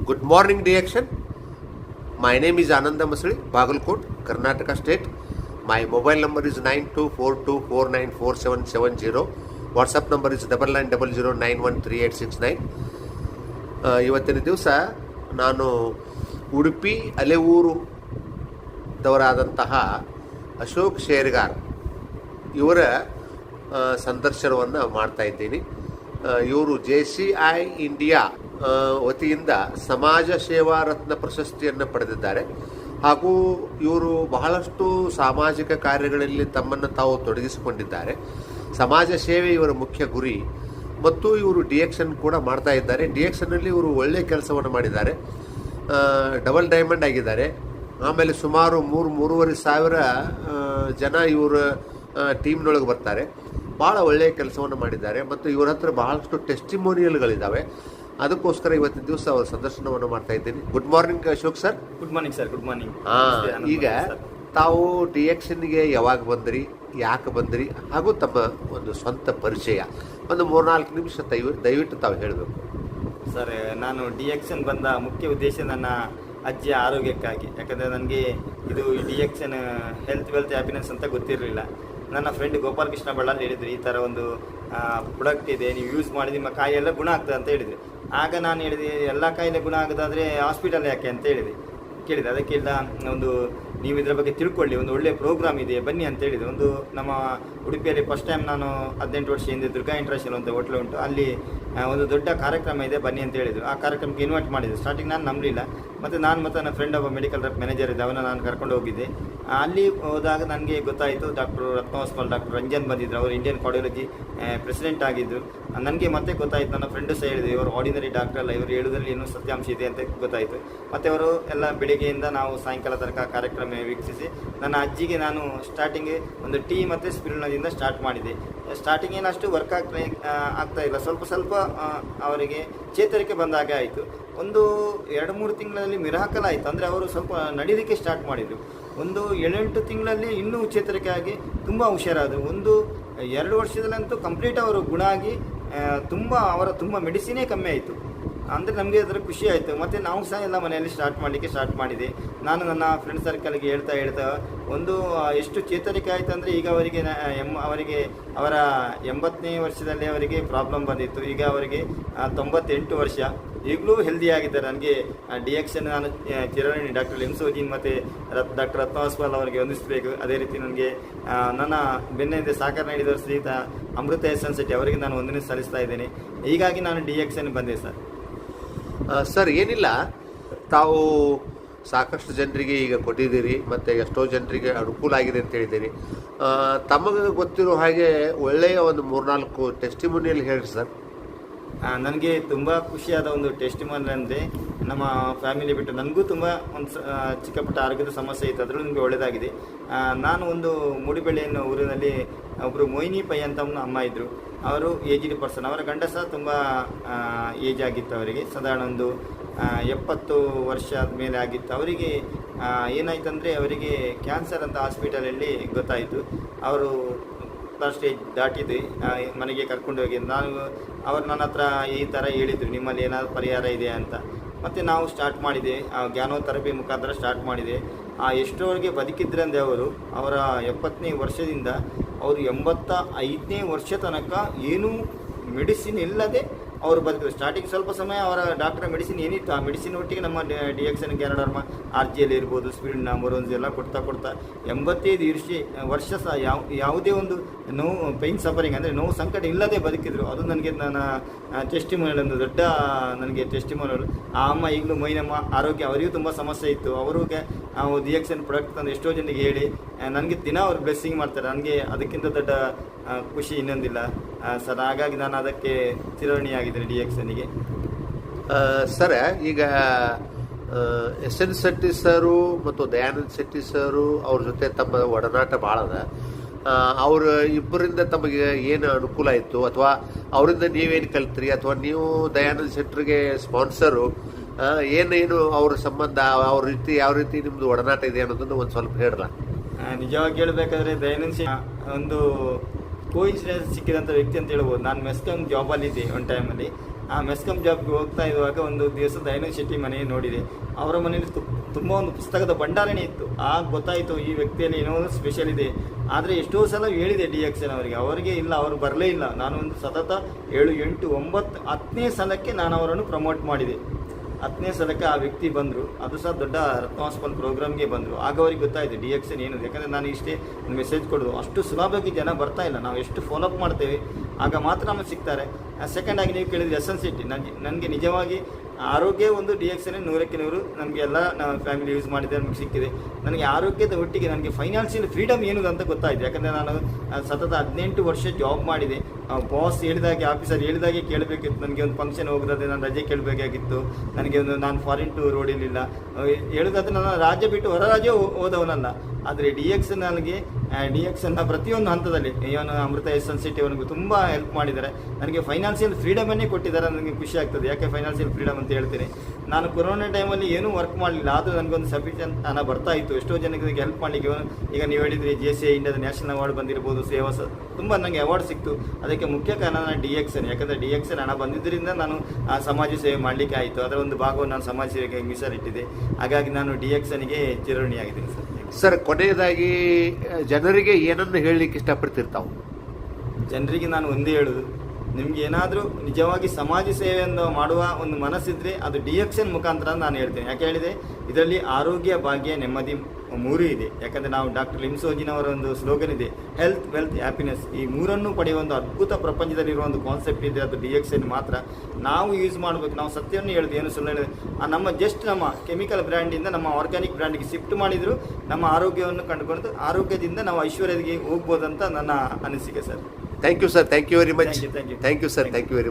Good morning, Direction. My name is Ananda Masri, Bagalkot, Karnataka State. My mobile number is 9242494770. WhatsApp number is 9900913869. ಇವತ್ತಿನ ದಿವಸ ನಾನು ಉಡುಪಿ ಅಲೆಯೂರುದವರಾದಂತಹ ಅಶೋಕ್ ಶೇರ್ಗಾರ್ ಇವರ ಸಂದರ್ಶನವನ್ನು ಮಾಡ್ತಾ ಇದ್ದೀನಿ. ಇವರು JCI ಇಂಡಿಯಾ ವತಿಯಿಂದ ಸಮಾಜ ಸೇವಾ ರತ್ನ ಪ್ರಶಸ್ತಿಯನ್ನು ಪಡೆದಿದ್ದಾರೆ. ಹಾಗೂ ಇವರು ಬಹಳಷ್ಟು ಸಾಮಾಜಿಕ ಕಾರ್ಯಗಳಲ್ಲಿ ತಮ್ಮನ್ನು ತಾವು ತೊಡಗಿಸಿಕೊಂಡಿದ್ದಾರೆ. ಸಮಾಜ ಸೇವೆ ಇವರ ಮುಖ್ಯ ಗುರಿ ಮತ್ತು ಇವರು DXN ಕೂಡ ಮಾಡ್ತಾ ಇದ್ದಾರೆ. DXNನಲ್ಲಿ ಇವರು ಒಳ್ಳೆಯ ಕೆಲಸವನ್ನು ಮಾಡಿದ್ದಾರೆ. ಡಬಲ್ ಡೈಮಂಡ್ ಆಗಿದ್ದಾರೆ. ಆಮೇಲೆ ಸುಮಾರು 3-3.5 ಸಾವಿರ ಜನ ಇವರ ಟೀಮ್ನೊಳಗೆ ಬರ್ತಾರೆ. ಭಾಳ ಒಳ್ಳೆಯ ಕೆಲಸವನ್ನು ಮಾಡಿದ್ದಾರೆ ಮತ್ತು ಇವರ ಹತ್ರ ಬಹಳಷ್ಟು ಟೆಸ್ಟಿಮೋನಿಯಲ್ಗಳಿದ್ದಾವೆ. ಅದಕ್ಕೋಸ್ಕರ ಇವತ್ತಿನ ದಿವಸ ಅವರ ಸಂದರ್ಶನವನ್ನು ಮಾಡ್ತಾ ಇದ್ದೀನಿ. Good morning Ashok sir. Good morning sir. Good morning. ಈಗ ತಾವು DXNಗೆ ಯಾವಾಗ ಬಂದ್ರಿ, ಯಾಕೆ ಬಂದ್ರಿ, ಹಾಗೂ ತಮ್ಮ ಒಂದು ಸ್ವಂತ ಪರಿಚಯ ಒಂದು 3-4 ನಿಮಿಷ ದಯವಿಟ್ಟು ತಾವು ಹೇಳಬೇಕು ಸರ್. ನಾನು DXN ಬಂದ ಮುಖ್ಯ ಉದ್ದೇಶ ನನ್ನ ಅಜ್ಜಿಯ ಆರೋಗ್ಯಕ್ಕಾಗಿ. ಯಾಕಂದರೆ ನನಗೆ ಇದು DXN ಹೆಲ್ತ್ ವೆಲ್ತ್ ಹ್ಯಾಪಿನೆಸ್ ಅಂತ ಗೊತ್ತಿರಲಿಲ್ಲ. ನನ್ನ ಫ್ರೆಂಡ್ ಗೋಪಾಲ್ ಕೃಷ್ಣ ಬಳ್ಳಾಲ್ ಹೇಳಿದ್ರು, ಈ ಥರ ಒಂದು ಪ್ರಾಡಕ್ಟ್ ಇದೆ, ನೀವು ಯೂಸ್ ಮಾಡಿ ನಿಮ್ಮ ಕಾಯಿಲೆ ಎಲ್ಲ ಗುಣ ಆಗ್ತದೆ ಅಂತ ಹೇಳಿದ್ರು. ಆಗ ನಾನು ಹೇಳಿದೆ, ಎಲ್ಲ ಕಾಯಿಲೆ ಗುಣ ಆಗೋದಾದರೆ ಹಾಸ್ಪಿಟಲ್ ಯಾಕೆ ಅಂತ ಕೇಳಿದೆ. ಅದಕ್ಕೆಲ್ಲ ಒಂದು ನೀವು ಇದರ ಬಗ್ಗೆ ತಿಳ್ಕೊಳ್ಳಿ, ಒಂದು ಒಳ್ಳೆಯ ಪ್ರೋಗ್ರಾಮ್ ಇದೆ, ಬನ್ನಿ ಅಂತ ಹೇಳಿದೆ. ಒಂದು ನಮ್ಮ ಉಡುಪಿಯಲ್ಲಿ ಫಸ್ಟ್ ಟೈಮ್ ನಾನು 18 ವರ್ಷ ಹಿಂದೆ ದುರ್ಗಾ ಇಂಟರ್ನ್ಯಾಷನಲ್ ಅಂತ ಹೋಟ್ಲು ಉಂಟು, ಅಲ್ಲಿ ಒಂದು ದೊಡ್ಡ ಕಾರ್ಯಕ್ರಮ ಇದೆ, ಬನ್ನಿ ಅಂತ ಹೇಳಿದರು. ಆ ಕಾರ್ಯಕ್ರಮಕ್ಕೆ ಇನ್ವೈಟ್ ಮಾಡಿದ್ರು. ಸ್ಟಾರ್ಟಿಂಗ್ ನಾನು ನಂಬಲಿಲ್ಲ. ಮತ್ತು ನನ್ನ ಫ್ರೆಂಡ್ ಒಬ್ಬ ಮೆಡಿಕಲ್ ರೆಪ್ ಮ್ಯಾನೇಜರ್ ಇದೆ, ಅವನ್ನ ನಾನು ಕರ್ಕೊಂಡು ಹೋಗಿದ್ದೆ. ಅಲ್ಲಿ ಹೋದಾಗ ನನಗೆ ಗೊತ್ತಾಯಿತು, ಡಾಕ್ಟರ್ ರತ್ನೋಸ್ಪಾಲ್, ಡಾಕ್ಟರ್ ರಂಜನ್ ಬಂದಿದ್ದರು. ಅವರು ಇಂಡಿಯನ್ ಕಾರ್ಡಿಯಾಲಜಿ ಪ್ರೆಸಿಡೆಂಟ್ ಆಗಿದ್ದರು. ನನಗೆ ಮತ್ತೆ ಗೊತ್ತಾಯಿತು, ನನ್ನ ಫ್ರೆಂಡು ಸಹ ಹೇಳಿದ್ರು, ಇವರು ಆರ್ಡಿನರಿ ಡಾಕ್ಟರ್ ಅಲ್ಲ, ಇವರು ಹೇಳೋದ್ರಲ್ಲಿ ಏನೂ ಸತ್ಯಾಂಶ ಇದೆ ಅಂತ ಗೊತ್ತಾಯಿತು. ಮತ್ತು ಅವರು ಎಲ್ಲ ಬೆಳಿಗ್ಗೆಯಿಂದ ನಾವು ಸಾಯಂಕಾಲ ತನಕ ಕಾರ್ಯಕ್ರಮ ವೀಕ್ಷಿಸಿ, ನನ್ನ ಅಜ್ಜಿಗೆ ನಾನು ಸ್ಟಾರ್ಟಿಂಗ್ ಒಂದು ಟೀ ಮತ್ತು ಸ್ಪಿರುಲಿನಾದಿಂದ ಸ್ಟಾರ್ಟ್ ಮಾಡಿದೆ. ಸ್ಟಾರ್ಟಿಂಗ್ ಏನಷ್ಟು ವರ್ಕ್ ಆಗ್ತಾ ಇಲ್ಲ, ಸ್ವಲ್ಪ ಅವರಿಗೆ ಚೇತರಿಕೆ ಬಂದಾಗ ಆಯಿತು. ಒಂದು 2-3 ತಿಂಗಳಲ್ಲಿ ಮಿರಾಕಲ್ ಆಯಿತು. ಅಂದರೆ ಅವರು ಸ್ವಲ್ಪ ನಡೀಲಿಕ್ಕೆ ಸ್ಟಾರ್ಟ್ ಮಾಡಿದರು. ಒಂದು 7-8 ತಿಂಗಳಲ್ಲಿ ಇನ್ನೂ ಚೇತರಿಕೆ ಆಗಿ ತುಂಬ ಹುಷಾರಾದರು. ಒಂದು 2 ವರ್ಷದಲ್ಲಂತೂ ಕಂಪ್ಲೀಟ್ ಅವರು ಗುಣ ಆಗಿ ತುಂಬ ಮೆಡಿಸಿನೇ ಕಮ್ಮಿ ಆಯಿತು. ಅಂದರೆ ನಮಗೆ ಅದರ ಖುಷಿ ಆಯಿತು. ಮತ್ತು ನಾವು ಸಹ ಎಲ್ಲ ಮನೆಯಲ್ಲಿ ಸ್ಟಾರ್ಟ್ ಮಾಡಿದೆ. ನಾನು ನನ್ನ ಫ್ರೆಂಡ್ ಸರ್ಕಲ್ಗೆ ಹೇಳ್ತಾ ಒಂದು ಎಷ್ಟು ಚೇತರಿಕೆ ಆಯಿತು ಅಂದರೆ, ಈಗ ಅವರಿಗೆ ಅವರ 80ನೇ ವರ್ಷದಲ್ಲಿ ಅವರಿಗೆ ಪ್ರಾಬ್ಲಮ್ ಬಂದಿತ್ತು. ಈಗ ಅವರಿಗೆ 98 ವರ್ಷ, ಈಗಲೂ ಹೆಲ್ದಿಯಾಗಿದ್ದಾರೆ. ನನಗೆ DXN ನಾನು ಚಿರಣಿ ಡಾಕ್ಟರ್ ಲಿಮ್ಸೋಜಿನ್ ಮತ್ತು ಡಾಕ್ಟರ್ ರತ್ನೋಸ್ಪಾಲ್ ಅವರಿಗೆ ಹೊಂದಿಸಬೇಕು. ಅದೇ ರೀತಿ ನನಗೆ ನನ್ನ ಬೆನ್ನಿಂದ ಸಹಕಾರ ನೀಡಿದ ಶ್ರೀಯುತ ಅಮೃತ SN ಶೆಟ್ಟಿ ಅವರಿಗೆ ನಾನು ವಂದನೆ ಸಲ್ಲಿಸ್ತಾ ಇದ್ದೇನೆ. ಹೀಗಾಗಿ ನಾನು DXN ಬಂದೆ ಸರ್. ಸರ್, ಏನಿಲ್ಲ, ತಾವು ಸಾಕಷ್ಟು ಜನರಿಗೆ ಈಗ ಕೊಟ್ಟಿದ್ದೀರಿ ಮತ್ತು ಎಷ್ಟೋ ಜನರಿಗೆ ಅನುಕೂಲ ಆಗಿದೆ ಅಂತ ಹೇಳಿದ್ದೀರಿ. ತಮಗೆ ಗೊತ್ತಿರೋ ಹಾಗೆ ಒಳ್ಳೆಯ ಒಂದು 3-4 ಟೆಸ್ಟಿಮೋನಿಯಲ್ ಹೇಳಿ ಸರ್. ನನಗೆ ತುಂಬ ಖುಷಿಯಾದ ಒಂದು ಟೆಸ್ಟಿಮೋನಿಯಲ್ ಅಂದರೆ, ನಮ್ಮ ಫ್ಯಾಮಿಲಿ ಬಿಟ್ಟು ನನಗೂ ತುಂಬ ಒಂದು ಚಿಕ್ಕ ಪುಟ್ಟ ಆರೋಗ್ಯದ ಸಮಸ್ಯೆ ಇತ್ತು, ಅದರಲ್ಲೂ ನಿಮಗೆ ಒಳ್ಳೆಯದಾಗಿದೆ. ನಾನು ಒಂದು ಮೂಡಿಬೆಳೆ ಅನ್ನೋ ಊರಿನಲ್ಲಿ ಒಬ್ಬರು ಮೊಯ್ನಿ ಪೈ ಅಂತ ಒಂದು ಅಮ್ಮ ಇದ್ದರು. ಅವರು ಏಜ್ಡ್ ಪರ್ಸನ್. ಅವರ ಗಂಡ ಸಹ ತುಂಬ ಏಜ್ ಆಗಿತ್ತು. ಅವರಿಗೆ ಸಾಧಾರಣ ಒಂದು 70 ವರ್ಷ ಮೇಲೆ ಆಗಿತ್ತು. ಅವರಿಗೆ ಏನಾಯ್ತಂದರೆ, ಅವರಿಗೆ ಕ್ಯಾನ್ಸರ್ ಅಂತ ಹಾಸ್ಪಿಟಲಲ್ಲಿ ಗೊತ್ತಾಯಿತು. ಅವರು ಫಸ್ಟ್ ಸ್ಟೇಜ್ ದಾಟಿದ್ದು ಮನೆಗೆ ಕರ್ಕೊಂಡು ಹೋಗಿ ಅವರು ನನ್ನ ಹತ್ರ ಈ ಥರ ಹೇಳಿದರು, ನಿಮ್ಮಲ್ಲಿ ಏನಾದರೂ ಪರಿಹಾರ ಇದೆ ಅಂತ. ಮತ್ತು ನಾವು ಸ್ಟಾರ್ಟ್ ಮಾಡಿದೆ, ಜ್ಞಾನೋಥೆರಪಿ ಮುಖಾಂತರ ಸ್ಟಾರ್ಟ್ ಮಾಡಿದೆ. ಎಷ್ಟೋವರೆಗೆ ಬದುಕಿದ್ರಂದರೆ ಅವರ 70ನೇ ವರ್ಷದಿಂದ ಅವರು 85ನೇ ವರ್ಷ ತನಕ ಏನೂ ಮೆಡಿಸಿನ್ ಇಲ್ಲದೆ ಅವರು ಬದುಕಿದ್ರು. ಸ್ಟಾರ್ಟಿಂಗ್ ಸ್ವಲ್ಪ ಸಮಯ ಅವರ ಡಾಕ್ಟರ್ ಮೆಡಿಸಿನ್ ಏನಿತ್ತು, ಆ ಮೆಡಿಸಿನ್ ಒಟ್ಟಿಗೆ ನಮ್ಮ DXN ಗ್ಯಾನಡರ್ಮ RGL ಇರ್ಬೋದು, ಸ್ಪಿರಿನ್, ಮೊರೋನ್ಸ್ ಎಲ್ಲ ಕೊಡ್ತಾ 85 ವರ್ಷ ಸಹ ಯಾವುದೇ ಒಂದು ನೋವು, ಪೈನ್ ಸಫರಿಂಗ್ ಅಂದರೆ ನೋವು ಸಂಕಟ ಇಲ್ಲದೆ ಬದುಕಿದ್ರು. ಅದು ನನಗೆ ನನ್ನ ಟೆಸ್ಟಿಮೋನಿಯಲ್, ಒಂದು ದೊಡ್ಡ ನನಗೆ ಟೆಸ್ಟಿಮೋನಿಯಲ್. ಆ ಅಮ್ಮ ಈಗಲೂ ಮೊಯ್ನಮ್ಮ ಆರೋಗ್ಯ, ಅವರಿಗೂ ತುಂಬ ಸಮಸ್ಯೆ ಇತ್ತು. ಅವ್ರಿಗೆ DXN ಪ್ರಾಡಕ್ಟ್ ತಂದು ಎಷ್ಟೋ ಜನರಿಗೆ ಹೇಳಿ ನನಗೆ ದಿನ ಅವ್ರು ಬ್ಲೆಸ್ಸಿಂಗ್ ಮಾಡ್ತಾರೆ. ನನಗೆ ಅದಕ್ಕಿಂತ ದೊಡ್ಡ ಖುಷಿ ಇನ್ನೊಂದಿಲ್ಲ ಸರ್. ಹಾಗಾಗಿ ನಾನು ಅದಕ್ಕೆ ಚಿರಋಣಿಯಾಗಿದ್ದೇನೆ DXNಗೆ. ಸರ್, ಈಗ SN ಶೆಟ್ಟಿ ಸರು ಮತ್ತು ದಯಾನಂದ್ ಶೆಟ್ಟಿ ಸರು ಅವ್ರ ಜೊತೆ ತಮ್ಮ ಒಡನಾಟ ಭಾಳ ಅದ. ಅವ್ರ ಇಬ್ಬರಿಂದ ತಮಗೆ ಏನು ಅನುಕೂಲ ಆಯಿತು, ಅಥವಾ ಅವರಿಂದ ನೀವೇನು ಕಲ್ತ್ರಿ, ಅಥವಾ ನೀವು ದಯಾನಂದ್ ಶೆಟ್ಟರಿಗೆ ಸ್ಪಾನ್ಸರು, ಏನೇನು ಅವ್ರ ಸಂಬಂಧ, ಅವ್ರ ರೀತಿ ಯಾವ ರೀತಿ ನಿಮ್ಮದು ಒಡನಾಟ ಇದೆ ಅನ್ನೋದನ್ನು ಒಂದು ಸ್ವಲ್ಪ ಹೇಳಲ್ಲ. ನಿಜವಾಗಿ ಹೇಳಬೇಕಾದ್ರೆ ದಯಾನಂದ್ ಒಂದು ಕೋಇನ್ಸಿಡೆನ್ಸ್ ಸಿಕ್ಕಿದಂಥ ವ್ಯಕ್ತಿ ಅಂತ ಹೇಳ್ಬೋದು. ನಾನು ಮೆಸ್ಕಾಂ ಜಾಬಲ್ಲಿದ್ದೆ ಒಂದು ಟೈಮಲ್ಲಿ. ಆ ಮೆಸ್ಕಾಂ ಜಾಬ್ಗೆ ಹೋಗ್ತಾ ಇರುವಾಗ ಒಂದು ದಿವಸ ದಯಾನಂದ ಶೆಟ್ಟಿ ಮನೆ ನೋಡಿದೆ. ಅವರ ಮನೆಯಲ್ಲಿ ತುಂಬ ಒಂದು ಪುಸ್ತಕದ ಭಂಡಾರಣೆ ಇತ್ತು. ಆಗ ಗೊತ್ತಾಯಿತು ಈ ವ್ಯಕ್ತಿಯಲ್ಲಿ ಏನೋ ಒಂದು ಸ್ಪೆಷಲ್ ಇದೆ. ಆದರೆ ಎಷ್ಟೋ ಸಲ ಹೇಳಿದೆ ಡಿಎಕ್ಸನ್ ಅವರಿಗೆ ಇಲ್ಲ, ಅವರು ಬರಲೇ ಇಲ್ಲ. ನಾನು ಒಂದು ಸತತ 7, 8, 9, 10ನೇ ಸಲಕ್ಕೆ ನಾನು ಅವರನ್ನು ಪ್ರಮೋಟ್ ಮಾಡಿದೆ. 10ನೇ ಸಲಕ್ಕೆ ಆ ವ್ಯಕ್ತಿ ಬಂದರು. ಅದು ಸಹ ದೊಡ್ಡ ರತ್ನವಾಸ್ಪಲ್ ಪ್ರೋಗ್ರಾಮ್ಗೆ ಬಂದರು. ಆಗ ಅವ್ರಿಗೆ ಗೊತ್ತಾಯಿತು ಡಿಎಕ್ಸನ್ ಏನು. ಯಾಕಂದರೆ ನಾನು ಇಷ್ಟೇ ಮೆಸೇಜ್ ಕೊಡೋದು, ಅಷ್ಟು ಸುಲಭವಾಗಿ ಜನ ಬರ್ತಾ ಇಲ್ಲ. ನಾವು ಎಷ್ಟು ಫಾಲೋಅಪ್ ಮಾಡ್ತೇವೆ ಆಗ ಮಾತ್ರ ನಮಗೆ ಸಿಗ್ತಾರೆ. ಸೆಕೆಂಡ್ ಆಗಿ ನೀವು ಕೇಳಿದ್ರೆ ಎಸೆನ್ಸಿಟಿ, ನನಗೆ ನಿಜವಾಗಿ ಆರೋಗ್ಯ ಒಂದು ಡಿಎಕ್ಸನ್ 100ಕ್ಕೆ 100 ನಮಗೆ ಎಲ್ಲ ನಮ್ಮ ಫ್ಯಾಮಿಲಿ ಯೂಸ್ ಮಾಡಿದರೆ ನಮಗೆ ಸಿಕ್ಕಿದೆ. ನನಗೆ ಆರೋಗ್ಯದ ಒಟ್ಟಿಗೆ ನನಗೆ ಫೈನಾನ್ಷಿಯಲ್ ಫ್ರೀಡಮ್ ಏನು ಅಂತ ಗೊತ್ತಾಯಿತು. ಯಾಕಂದರೆ ನಾನು ಸತತ 18 ವರ್ಷ ಜಾಬ್ ಮಾಡಿದೆ. ಬಾಸ್ ಹೇಳಿದಾಗೆ, ಆಫೀಸರ್ ಹೇಳಿದಾಗೆ ಕೇಳಬೇಕಿತ್ತು. ನನಗೆ ಒಂದು ಫಂಕ್ಷನ್ ಹೋಗೋದಾದ್ರೆ ನಾನು ರಜೆ ಕೇಳಬೇಕಾಗಿತ್ತು. ನನಗೆ ನಾನು ಫಾರಿನ್ ಟೂರ್ ಓಡಿರಲಿಲ್ಲ. ಹೇಳೋದಾದ್ರೆ ನಾನು ರಾಜ್ಯ ಬಿಟ್ಟು ಹೊರ ರಾಜ್ಯ ಹೋದವನಲ್ಲ. ಆದರೆ ಡಿಎಕ್ಸನ್ನ ಪ್ರತಿಯೊಂದು ಹಂತದಲ್ಲಿ ಇವನು ಅಮೃತ ಎಸೆನ್ಸಿಟಿ ಅವನಿಗೆ ತುಂಬ ಹೆಲ್ಪ್ ಮಾಡಿದ್ದಾರೆ. ನನಗೆ ಫೈನಾನ್ಷಿಯಲ್ ಫ್ರೀಡಮನ್ನೇ ಕೊಟ್ಟಿದ್ದಾರೆ. ನನಗೆ ಖುಷಿ ಆಗ್ತದೆ. ಯಾಕೆ ಫೈನಾನ್ಷಿಯಲ್ ಫ್ರೀಡಮ್ ಅಂತ ಹೇಳ್ತೀನಿ, ನಾನು ಕೊರೋನಾ ಟೈಮಲ್ಲಿ ಏನೂ ವರ್ಕ್ ಮಾಡಲಿಲ್ಲ. ಆದರೂ ನನಗೊಂದು ಸಫಿಷಿಯಂಟ್ ಹಣ ಬರ್ತಾ ಇತ್ತು. ಎಷ್ಟೋ ಜನಕ್ಕೆ ಹೆಲ್ಪ್ ಮಾಡಲಿಕ್ಕೆ. ಈಗ ನೀವು ಹೇಳಿದ್ರಿ JCI ಇಂಡಿಯಾದ ನ್ಯಾಷನಲ್ ಅವಾರ್ಡ್ ಬಂದಿರ್ಬೋದು, ಸೇವಾ ತುಂಬ ನನಗೆ ಅವಾರ್ಡ್ ಸಿಕ್ತು. ಅದಕ್ಕೆ ಮುಖ್ಯ ಕಾರಣ ಡಿಎಕ್ಸನ್. ಯಾಕಂದರೆ ಡಿಎಕ್ಸನ್ ಹಣ ಬಂದಿದ್ದರಿಂದ ನಾನು ಸಮಾಜ ಸೇವೆ ಮಾಡಲಿಕ್ಕೆ ಆಯಿತು. ಅದರ ಒಂದು ಭಾಗವನ್ನು ನಾನು ಸಮಾಜ ಸೇವೆಗೆ ಮೀಸಲಿಟ್ಟಿದ್ದೆ. ಹಾಗಾಗಿ ನಾನು ಡಿಎಕ್ಸನ್ಗೆ ಚಿರಋಣಿಯಾಗಿದ್ದೀನಿ ಸರ್. ಸರ್, ಕೊನೆಯದಾಗಿ ಜನರಿಗೆ ಏನನ್ನು ಹೇಳಲಿಕ್ಕೆ ಇಷ್ಟಪಡ್ತಿರ್ತಾವೆ? ಜನರಿಗೆ ನಾನು ಒಂದೇ ಹೇಳೋದು, ನಿಮ್ಗೆ ಏನಾದರೂ ನಿಜವಾಗಿ ಸಮಾಜ ಸೇವೆಯನ್ನು ಮಾಡುವ ಒಂದು ಮನಸ್ಸಿದ್ರೆ ಅದು ಡಿಎಕ್ಸನ್ ಮುಖಾಂತರ ನಾನು ಹೇಳ್ತೇನೆ. ಯಾಕೆ ಹೇಳಿದೆ, ಇದರಲ್ಲಿ ಆರೋಗ್ಯ, ಭಾಗ್ಯ, ನೆಮ್ಮದಿ 3 ಇದೆ. ಯಾಕಂದರೆ ನಾವು ಡಾಕ್ಟರ್ ಲಿಮ್ಸೋಜಿನವರ ಒಂದು ಸ್ಲೋಗನ್ ಇದೆ, ಹೆಲ್ತ್, ವೆಲ್ತ್, ಹ್ಯಾಪಿನೆಸ್. ಈ 3ನ್ನು ಪಡೆಯುವ ಒಂದು ಅದ್ಭುತ ಪ್ರಪಂಚದಲ್ಲಿರುವ ಒಂದು ಕಾನ್ಸೆಪ್ಟ್ ಇದೆ, ಅದು ಡಿಎಕ್ಸನ್ ಮಾತ್ರ. ನಾವು ಯೂಸ್ ಮಾಡಬೇಕು. ನಾವು ಸತ್ಯವನ್ನು ಹೇಳಿದೆ, ಏನು ಸುಳ್ಳು ಹೇಳಿದೆ. ನಮ್ಮ ಕೆಮಿಕಲ್ ಬ್ರ್ಯಾಂಡಿಂದ ನಮ್ಮ ಆರ್ಗ್ಯಾನಿಕ್ ಬ್ರ್ಯಾಂಡಿಗೆ ಶಿಫ್ಟ್ ಮಾಡಿದರೂ ನಮ್ಮ ಆರೋಗ್ಯವನ್ನು ಕಂಡುಕೊಂಡು ಆರೋಗ್ಯದಿಂದ ನಾವು ಐಶ್ವರ್ಯಕ್ಕೆ ಹೋಗ್ಬೋದಂತ ನನ್ನ ಅನಿಸಿಕೆ ಸರ್. Thank you sir, thank you very much. Thank you. Thank you sir, thank you very much.